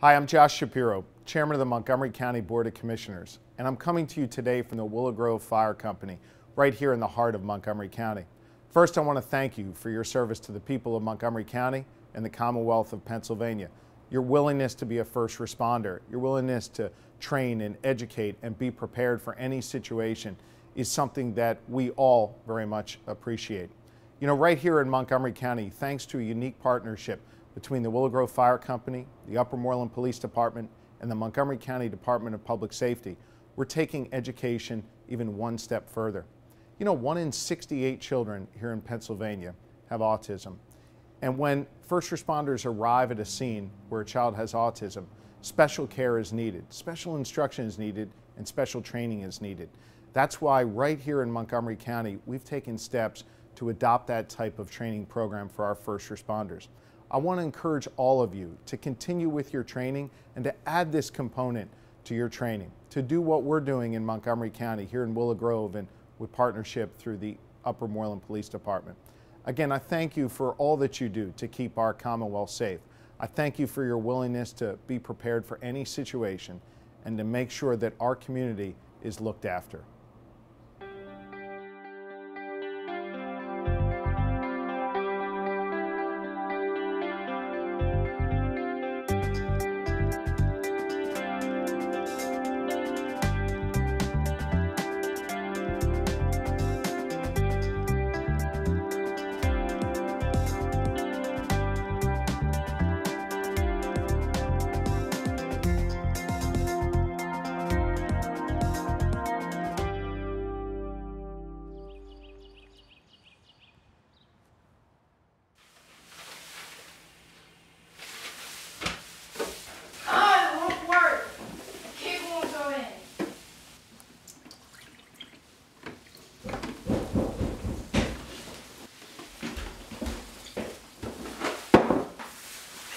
Hi, I'm Josh Shapiro, Chairman of the Montgomery County Board of Commissioners, and I'm coming to you today from the Willow Grove Fire Company, right here in the heart of Montgomery County. First, I want to thank you for your service to the people of Montgomery County and the Commonwealth of Pennsylvania. Your willingness to be a first responder, your willingness to train and educate and be prepared for any situation is something that we all very much appreciate. You know, right here in Montgomery County, thanks to a unique partnership between the Willow Grove Fire Company, the Upper Moreland Police Department, and the Montgomery County Department of Public Safety, we're taking education even one step further. You know, 1 in 68 children here in Pennsylvania have autism. And when first responders arrive at a scene where a child has autism, special care is needed, special instruction is needed, and special training is needed. That's why right here in Montgomery County, we've taken steps to adopt that type of training program for our first responders. I want to encourage all of you to continue with your training and to add this component to your training, to do what we're doing in Montgomery County, here in Willow Grove, and with partnership through the Upper Moreland Police Department. Again, I thank you for all that you do to keep our Commonwealth safe. I thank you for your willingness to be prepared for any situation and to make sure that our community is looked after.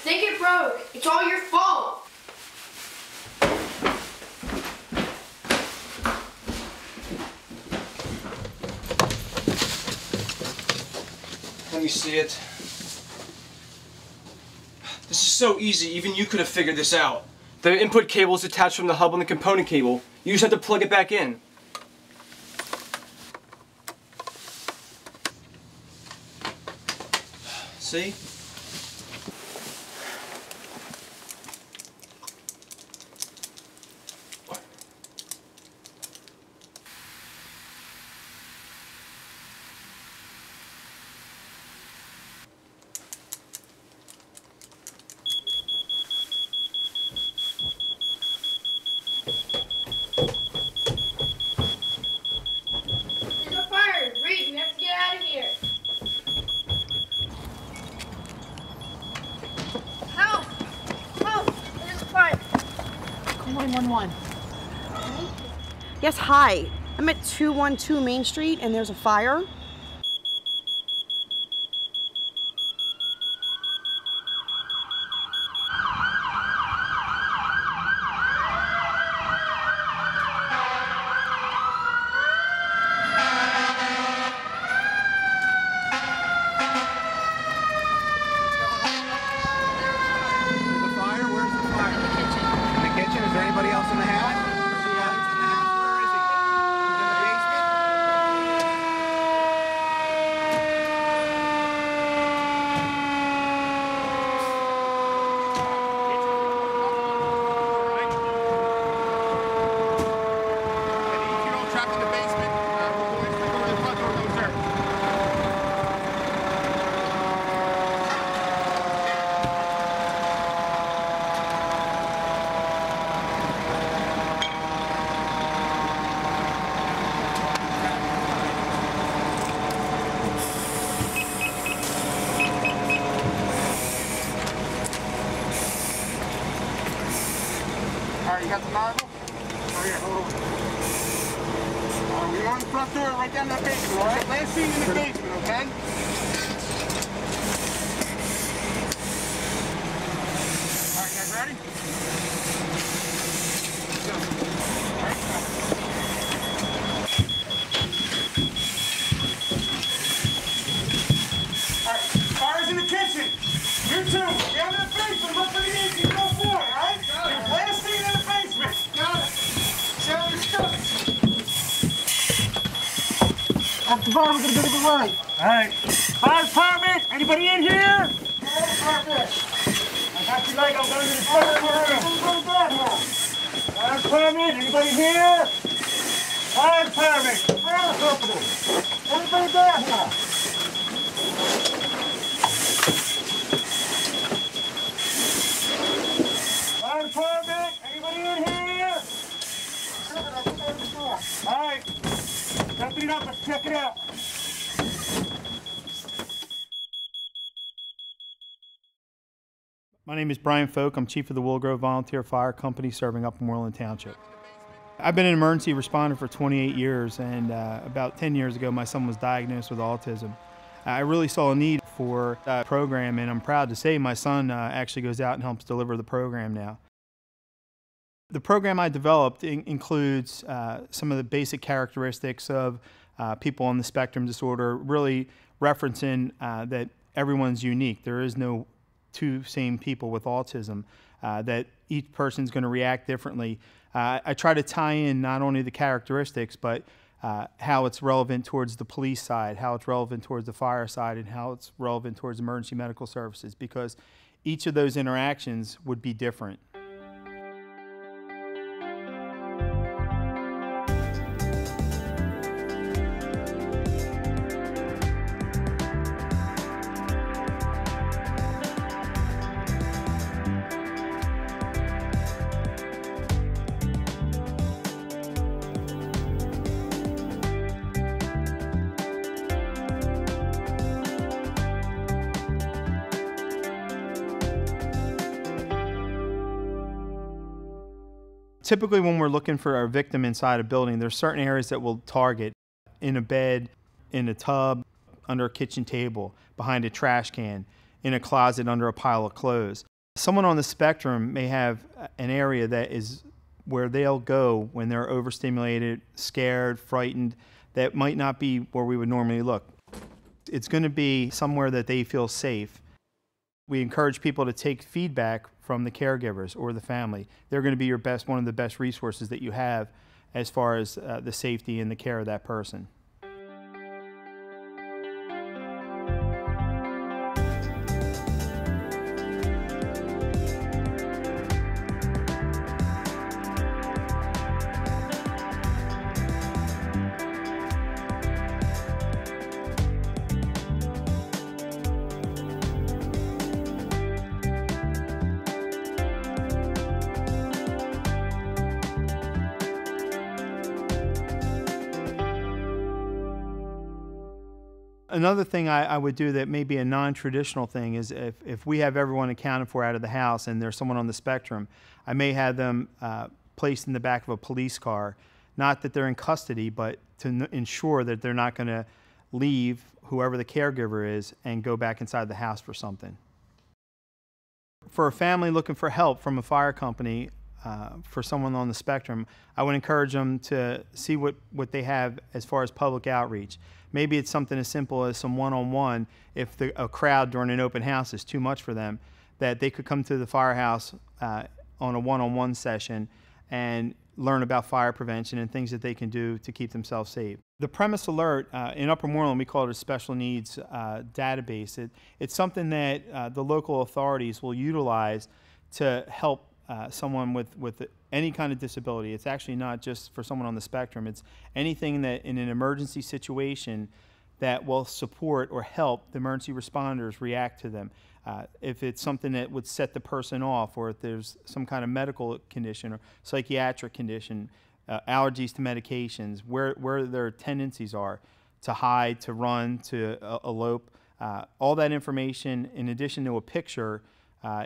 Think it broke. It's all your fault. Let me see it. This is so easy, even you could have figured this out. The input cable is attached from the hub on the component cable. You just have to plug it back in. See? Help! Help! There's a fire. 911. Yes, hi. I'm at 212 Main Street and there's a fire. Is there anybody else in the house? Where is he? He's in the basement? If you're all trapped in the basement, we'll go to the front door, no, sir. All right, you got the nozzle? Oh, here, hold on. We're on the front door, right down to the basement, all right? Last scene in the basement, okay? All right, you guys ready? Let's go. All right, go. All right, fire's in the kitchen. You two, down to the basement, look for the AC, go for it, all right? survivor gonna give it away. All right. Fire department, anybody in here? Fire department. I got your leg, I'm going to the second room. Fire department, anybody here? Fire department, fire company. Anybody there here? Fire department, anybody in here? All right. Open it up, let's check it out. My name is Brian Folk. I'm chief of the Willow Grove Volunteer Fire Company serving Upper Moreland Township. I've been an emergency responder for 28 years, and about 10 years ago my son was diagnosed with autism. I really saw a need for a program, and I'm proud to say my son actually goes out and helps deliver the program now. The program I developed includes some of the basic characteristics of people on the spectrum disorder, really referencing that everyone's unique. There is no two same people with autism, that each person's going to react differently. I try to tie in not only the characteristics, but how it's relevant towards the police side, how it's relevant towards the fire side, and how it's relevant towards emergency medical services, because each of those interactions would be different. Typically when we're looking for our victim inside a building, there's certain areas that we'll target: in a bed, in a tub, under a kitchen table, behind a trash can, in a closet under a pile of clothes. Someone on the spectrum may have an area that is where they'll go when they're overstimulated, scared, frightened, that might not be where we would normally look. It's going to be somewhere that they feel safe. We encourage people to take feedback from the caregivers or the family. They're going to be your best, one of the best resources that you have as far as the safety and the care of that person. Another thing I would do that may be a non-traditional thing is if we have everyone accounted for out of the house and there's someone on the spectrum, I may have them placed in the back of a police car. Not that they're in custody, but to ensure that they're not going to leave whoever the caregiver is and go back inside the house for something. For a family looking for help from a fire company, for someone on the spectrum, I would encourage them to see what they have as far as public outreach. Maybe it's something as simple as some one-on-one. If a crowd during an open house is too much for them, that they could come to the firehouse on a one-on-one session and learn about fire prevention and things that they can do to keep themselves safe. The premise alert, in Upper Moreland, we call it a special needs database. It's something that the local authorities will utilize to help someone with any kind of disability. It's actually not just for someone on the spectrum. It's anything that in an emergency situation that will support or help the emergency responders react to them. If it's something that would set the person off, or if there's some kind of medical condition or psychiatric condition, allergies to medications, where their tendencies are to hide, to run, to elope, all that information in addition to a picture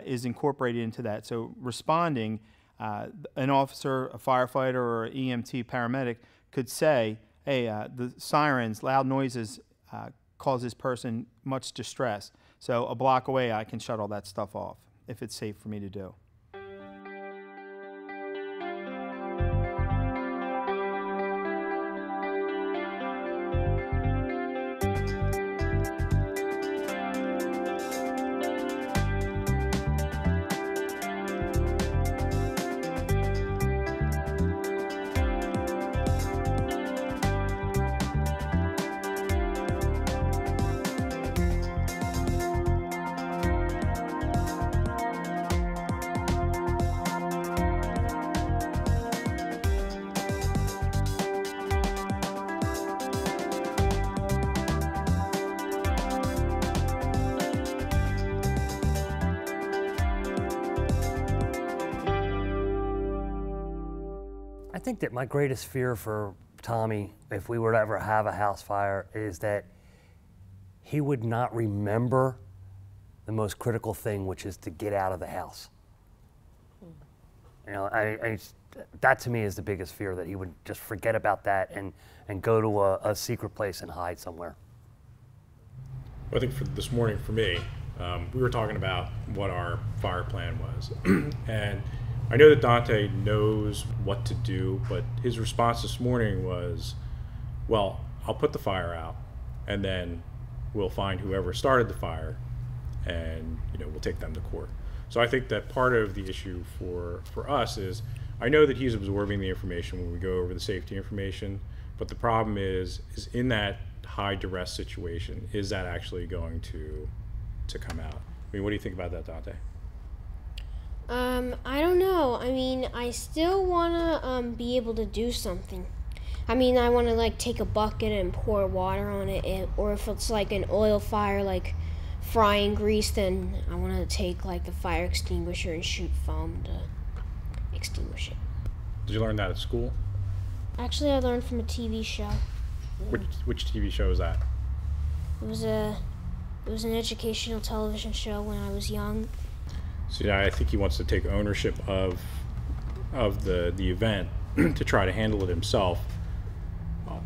is incorporated into that. So responding, an officer, a firefighter, or an EMT paramedic could say, hey, the sirens, loud noises cause this person much distress. So a block away I can shut all that stuff off if it's safe for me to do. think that my greatest fear for Tommy, if we were to ever have a house fire, is that he would not remember the most critical thing, which is to get out of the house. You know, that to me is the biggest fear, that he would just forget about that and go to a secret place and hide somewhere. I think for this morning, for me, we were talking about what our fire plan was. And I know that Dante knows what to do, but his response this morning was, well, I'll put the fire out, and then we'll find whoever started the fire, and we'll take them to court. So I think that part of the issue for us is, I know that he's absorbing the information when we go over the safety information, but the problem is in that high duress situation, is that actually going to come out? I mean, what do you think about that, Dante? I don't know. I mean, I still want to be able to do something. I mean, I want to like take a bucket and pour water on it, or if it's like an oil fire, like frying grease, then I want to take like a fire extinguisher and shoot foam to extinguish it. Did you learn that at school? Actually, I learned from a TV show. Which TV show is that? It was an educational television show when I was young. So yeah, I think he wants to take ownership of the event to try to handle it himself.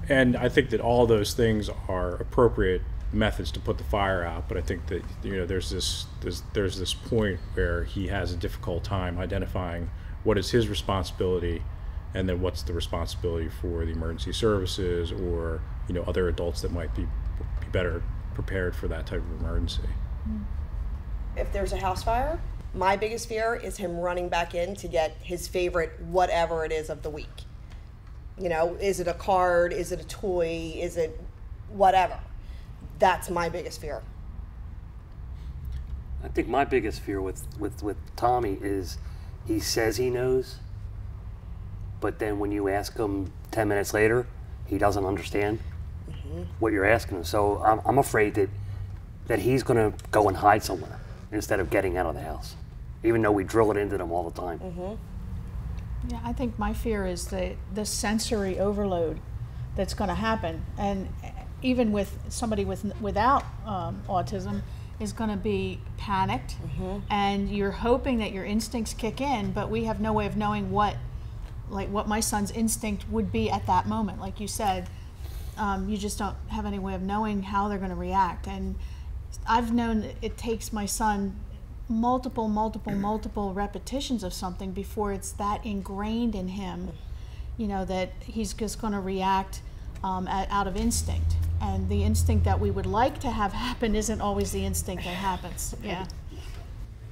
And I think that all those things are appropriate methods to put the fire out, but I think that there's this point where he has a difficult time identifying what is his responsibility, and then what's the responsibility for the emergency services or other adults that might be better prepared for that type of emergency. If there's a house fire, my biggest fear is him running back in to get his favorite whatever it is of the week. Is it a card? Is it a toy? Is it whatever? That's my biggest fear. I think my biggest fear with Tommy is he says he knows, but then when you ask him 10 minutes later, he doesn't understand what you're asking him. So I'm afraid that he's going to go and hide somewhere instead of getting out of the house, even though we drill it into them all the time. Yeah, I think my fear is the sensory overload that's going to happen, and even with somebody without autism is going to be panicked, and you're hoping that your instincts kick in, but we have no way of knowing what my son's instinct would be at that moment. Like you said, you just don't have any way of knowing how they're going to react. And I've known it takes my son multiple repetitions of something before it's that ingrained in him, that he's just going to react out of instinct. And the instinct that we would like to have happen isn't always the instinct that happens. Yeah.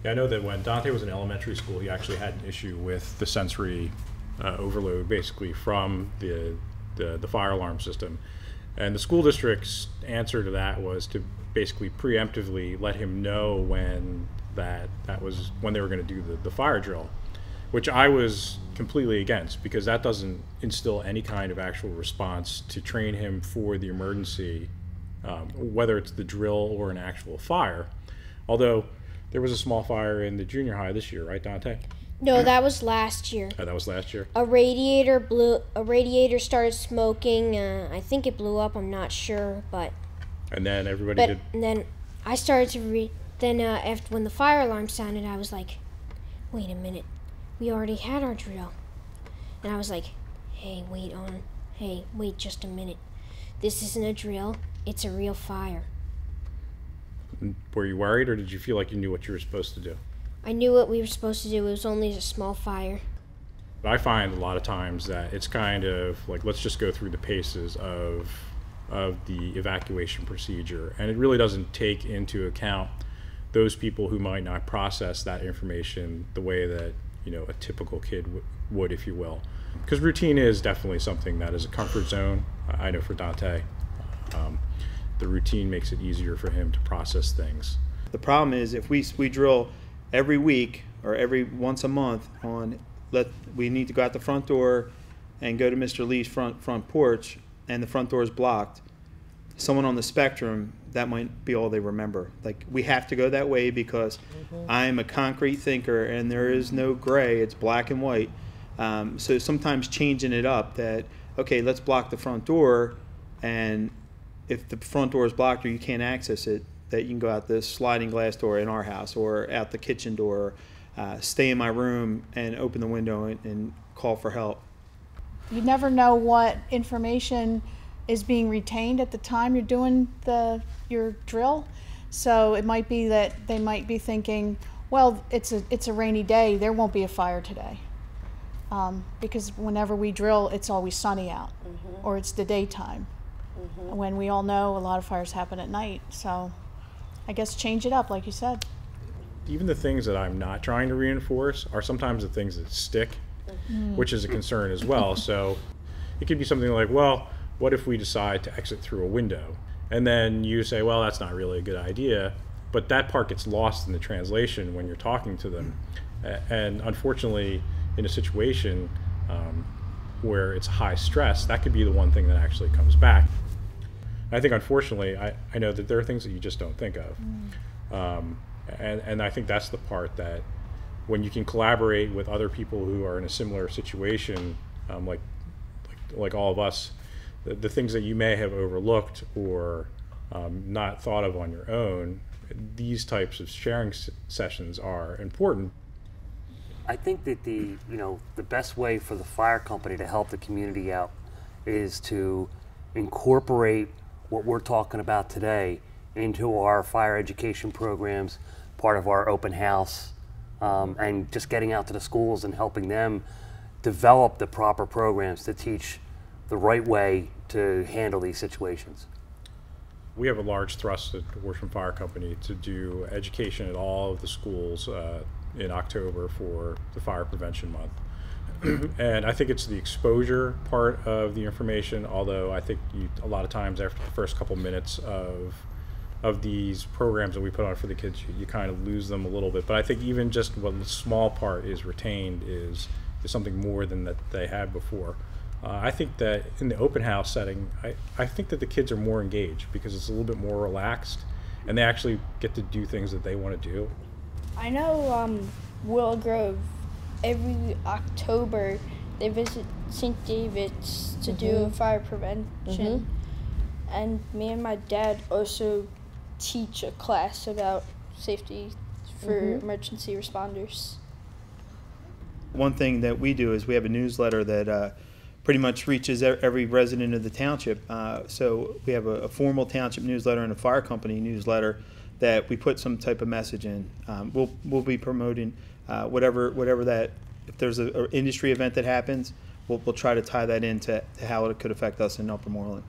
Yeah, I know that when Dante was in elementary school, he actually had an issue with the sensory overload, basically from the fire alarm system. And the school district's answer to that was to basically preemptively let him know when that was when they were going to do the fire drill, which I was completely against, because that doesn't instill any kind of actual response to train him for the emergency, whether it's the drill or an actual fire. Although there was a small fire in the junior high this year, right, Dante? No, that was last year. Oh, that was last year? A radiator started smoking. I think it blew up, I'm not sure, but... And then everybody did... And then I started to after when the fire alarm sounded, I was like, wait a minute, we already had our drill. And I was like, hey, wait just a minute. This isn't a drill, it's a real fire. Were you worried, or did you feel like you knew what you were supposed to do? I knew what we were supposed to do. It was only a small fire. I find a lot of times that it's kind of like, let's just go through the paces of the evacuation procedure, and it really doesn't take into account those people who might not process that information the way that a typical kid would, if you will. Because routine is definitely something that is a comfort zone. I know for Dante, the routine makes it easier for him to process things. The problem is if we drill every week or every once a month we need to go out the front door and go to Mr. Lee's front porch, and the front door is blocked. Someone on the spectrum, that might be all they remember. Like, we have to go that way because I'm a concrete thinker and there is no gray, it's black and white. So sometimes changing it up that, okay, let's block the front door, and if the front door is blocked or you can't access it, that you can go out this sliding glass door in our house or out the kitchen door, stay in my room and open the window and call for help. You never know what information is being retained at the time you're doing your drill. So it might be that they might be thinking, well, it's a rainy day, there won't be a fire today. Because whenever we drill, it's always sunny out, or it's the daytime. When we all know a lot of fires happen at night. So I guess change it up, like you said. Even the things that I'm not trying to reinforce are sometimes the things that stick, which is a concern as well. So it could be something like, well, what if we decide to exit through a window? And then you say, well, that's not really a good idea. But that part gets lost in the translation when you're talking to them. And unfortunately, in a situation where it's high stress, that could be the one thing that actually comes back. I think, unfortunately, I know that there are things that you just don't think of. And I think that's the part that when you can collaborate with other people who are in a similar situation, like all of us, the things that you may have overlooked or not thought of on your own, these types of sharing sessions are important. I think that the best way for the fire company to help the community out is to incorporate what we're talking about today into our fire education programs, part of our open house, and just getting out to the schools and helping them develop the proper programs to teach the right way to handle these situations. We have a large thrust at Autism Fire Company to do education at all of the schools in October for the Fire Prevention Month. And I think it's the exposure part of the information, although I think a lot of times after the first couple minutes of these programs that we put on for the kids, you kind of lose them a little bit. But I think even just what the small part is retained is something more than that they had before. I think that in the open house setting, I think that the kids are more engaged because it's a little bit more relaxed and they actually get to do things that they want to do. I know Willow Grove, every October they visit St. David's to do fire prevention. And me and my dad also teach a class about safety for emergency responders. One thing that we do is we have a newsletter that pretty much reaches every resident of the township. So we have a formal township newsletter and a fire company newsletter that we put some type of message in. We'll be promoting whatever that, if there's an industry event that happens, we'll try to tie that into how it could affect us in Upper Moreland.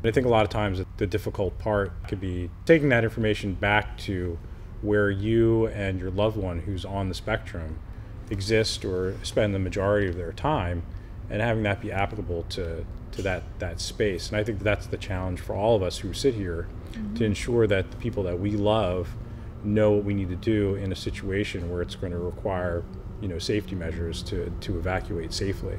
I think a lot of times the difficult part could be taking that information back to where you and your loved one who's on the spectrum exist or spend the majority of their time, and having that be applicable to that space. And I think that's the challenge for all of us who sit here, to ensure that the people that we love know what we need to do in a situation where it's going to require, safety measures to evacuate safely.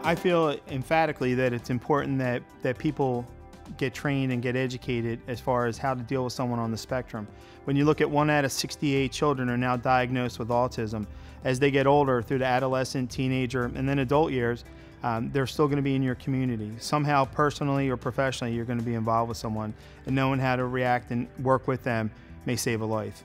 I feel emphatically that it's important that people get trained and get educated as far as how to deal with someone on the spectrum. When you look at 1 out of 68 children are now diagnosed with autism, as they get older through the adolescent, teenager, and then adult years, they're still going to be in your community. Somehow, personally or professionally, you're going to be involved with someone, and knowing how to react and work with them may save a life.